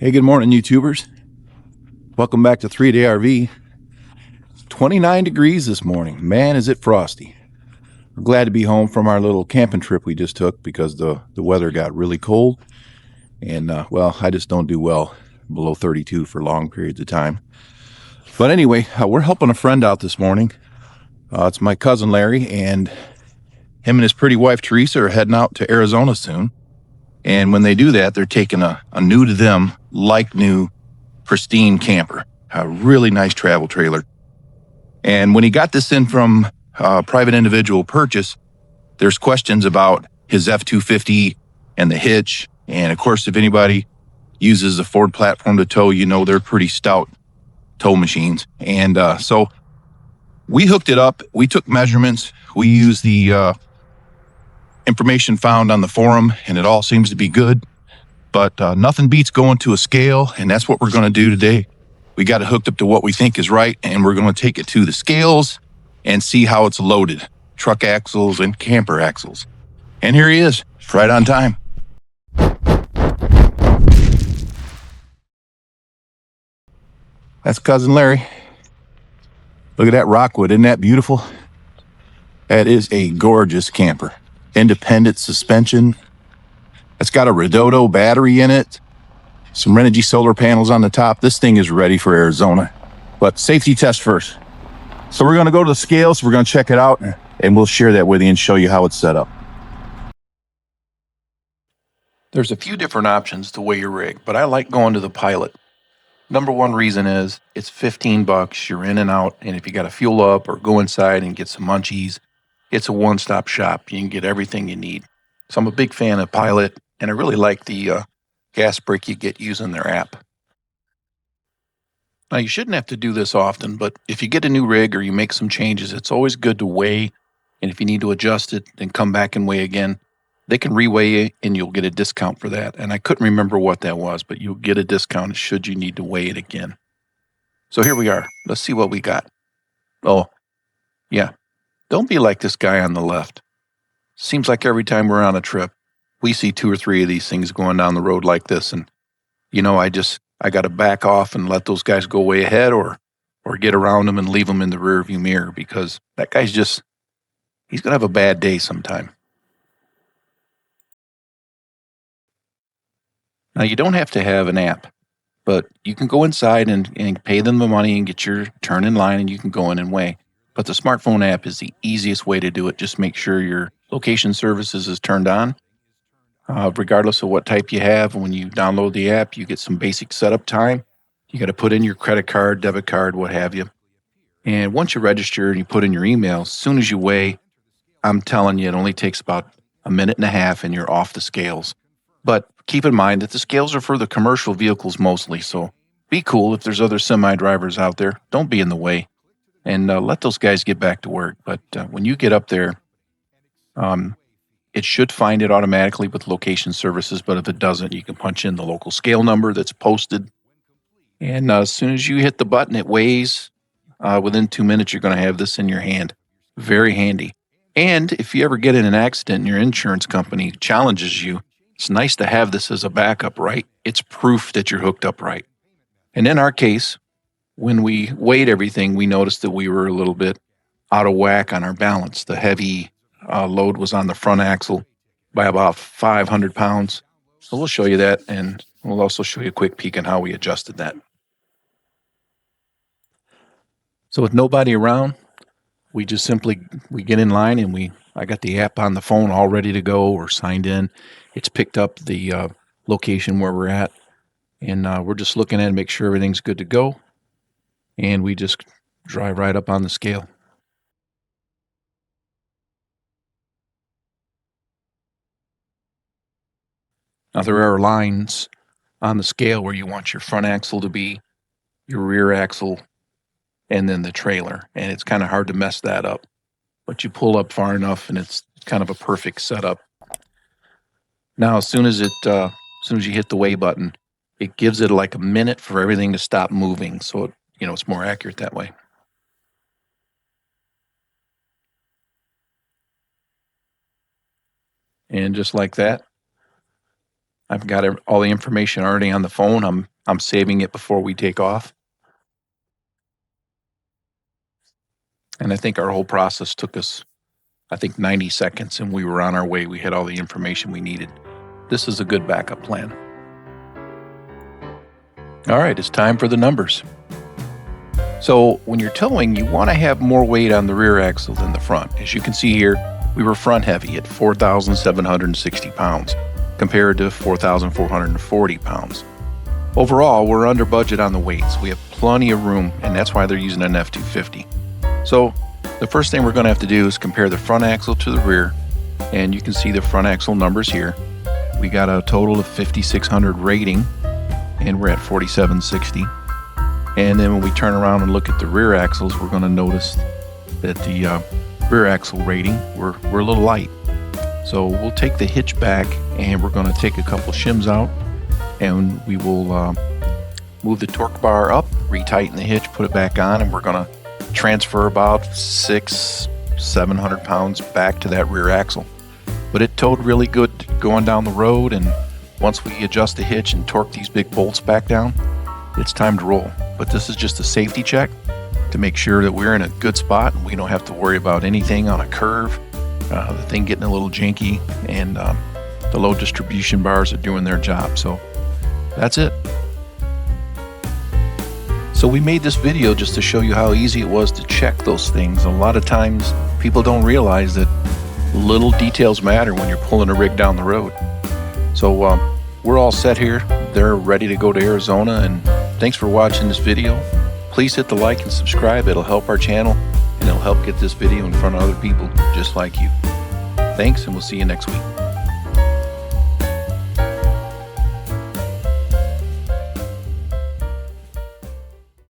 Hey, good morning, YouTubers. Welcome back to 3-Day RV. 29 degrees this morning. Man, is it frosty. We're glad to be home from our little camping trip we just took because the weather got really cold. And, well, I just don't do well below 32 for long periods of time. But anyway, we're helping a friend out this morning. It's my cousin Larry, and him and his pretty wife Teresa are heading out to Arizona soon. And when they do that, they're taking a new to them, like new, pristine camper. A really nice travel trailer. And when he got this in from a private individual purchase, there's questions about his F-250 and the hitch. And of course, if anybody uses a Ford platform to tow, you know they're pretty stout tow machines. And so we hooked it up. We took measurements. We used the information found on the forum, and it all seems to be good. But nothing beats going to a scale, and that's what we're going to do today. We got it hooked up to what we think is right, and we're going to take it to the scales and see how it's loaded. Truck axles and camper axles. And here he is, right on time. That's Cousin Larry. Look at that rockwood, isn't that beautiful? That is a gorgeous camper. Independent suspension. It's got a Redodo battery in it. Some Renogy solar panels on the top. This thing is ready for Arizona. But safety test first. So we're going to go to the scales, we're going to check it out, and we'll share that with you and show you how it's set up. There's a few different options to weigh your rig, but I like going to the Pilot. Number one reason is it's $15, you're in and out, and if you got to fuel up or go inside and get some munchies, it's a one-stop shop. You can get everything you need. So I'm a big fan of Pilot, and I really like the gas break you get using their app. Now, you shouldn't have to do this often, but if you get a new rig or you make some changes, it's always good to weigh. And if you need to adjust it, then come back and weigh again. They can reweigh it and you'll get a discount for that. And I couldn't remember what that was, but you'll get a discount should you need to weigh it again. So here we are. Let's see what we got. Oh, yeah. Don't be like this guy on the left. Seems like every time we're on a trip, we see 2 or 3 of these things going down the road like this. And, I got to back off and let those guys go way ahead or get around them and leave them in the rearview mirror because that guy's he's going to have a bad day sometime. Now, you don't have to have an app, but you can go inside and pay them the money and get your turn in line and you can go in and weigh. But the smartphone app is the easiest way to do it. Just make sure your location services is turned on. Regardless of what type you have, when you download the app, you get some basic setup time. You got to put in your credit card, debit card, what have you. And once you register and you put in your email, as soon as you weigh, I'm telling you, it only takes about a minute and a half and you're off the scales. But keep in mind that the scales are for the commercial vehicles mostly, so be cool if there's other semi-drivers out there. Don't be in the way and let those guys get back to work. But when you get up there, it should find it automatically with location services, but if it doesn't, you can punch in the local scale number that's posted. And as soon as you hit the button, it weighs. Within 2 minutes, you're going to have this in your hand. Very handy. And if you ever get in an accident and your insurance company challenges you, it's nice to have this as a backup, right? It's proof that you're hooked up right. And in our case, when we weighed everything, we noticed that we were a little bit out of whack on our balance. The heavy load was on the front axle by about 500 pounds. So we'll show you that, and we'll also show you a quick peek on how we adjusted that. So with nobody around, we just simply we get in line and I got the app on the phone all ready to go or signed in. It's picked up the location where we're at, and we're just looking at it, make sure everything's good to go, and we just drive right up on the scale. Now there are lines on the scale where you want your front axle to be, your rear axle, and then the trailer, and it's kind of hard to mess that up. But you pull up far enough, and it's kind of a perfect setup. Now, as soon as you hit the weigh button, it gives it like a minute for everything to stop moving, so it's more accurate that way. And just like that, I've got all the information already on the phone. I'm saving it before we take off. And I think our whole process took us, 90 seconds, and we were on our way. We had all the information we needed. This is a good backup plan. All right, it's time for the numbers. So when you're towing, you want to have more weight on the rear axle than the front. As you can see here, we were front heavy at 4,760 pounds compared to 4,440 pounds. Overall, we're under budget on the weights. We have plenty of room, and that's why they're using an F-250. So the first thing we're going to have to do is compare the front axle to the rear, and you can see the front axle numbers here. We got a total of 5,600 rating, and we're at 4,760. And then when we turn around and look at the rear axles, we're going to notice that the rear axle rating, we're a little light. So we'll take the hitch back, and we're going to take a couple shims out, and we will move the torque bar up, retighten the hitch, put it back on, and we're going to transfer about 600-700 pounds back to that rear axle. But it towed really good going down the road, and once we adjust the hitch and torque these big bolts back down, it's time to roll. But this is just a safety check to make sure that we're in a good spot and we don't have to worry about anything on a curve, the thing getting a little janky, and the load distribution bars are doing their job. So that's it. So we made this video just to show you how easy it was to check those things. A lot of times people don't realize that little details matter when you're pulling a rig down the road. So we're all set here. They're ready to go to Arizona, and thanks for watching this video. Please hit the like and subscribe. It'll help our channel, and it'll help get this video in front of other people just like you. Thanks, and we'll see you next week.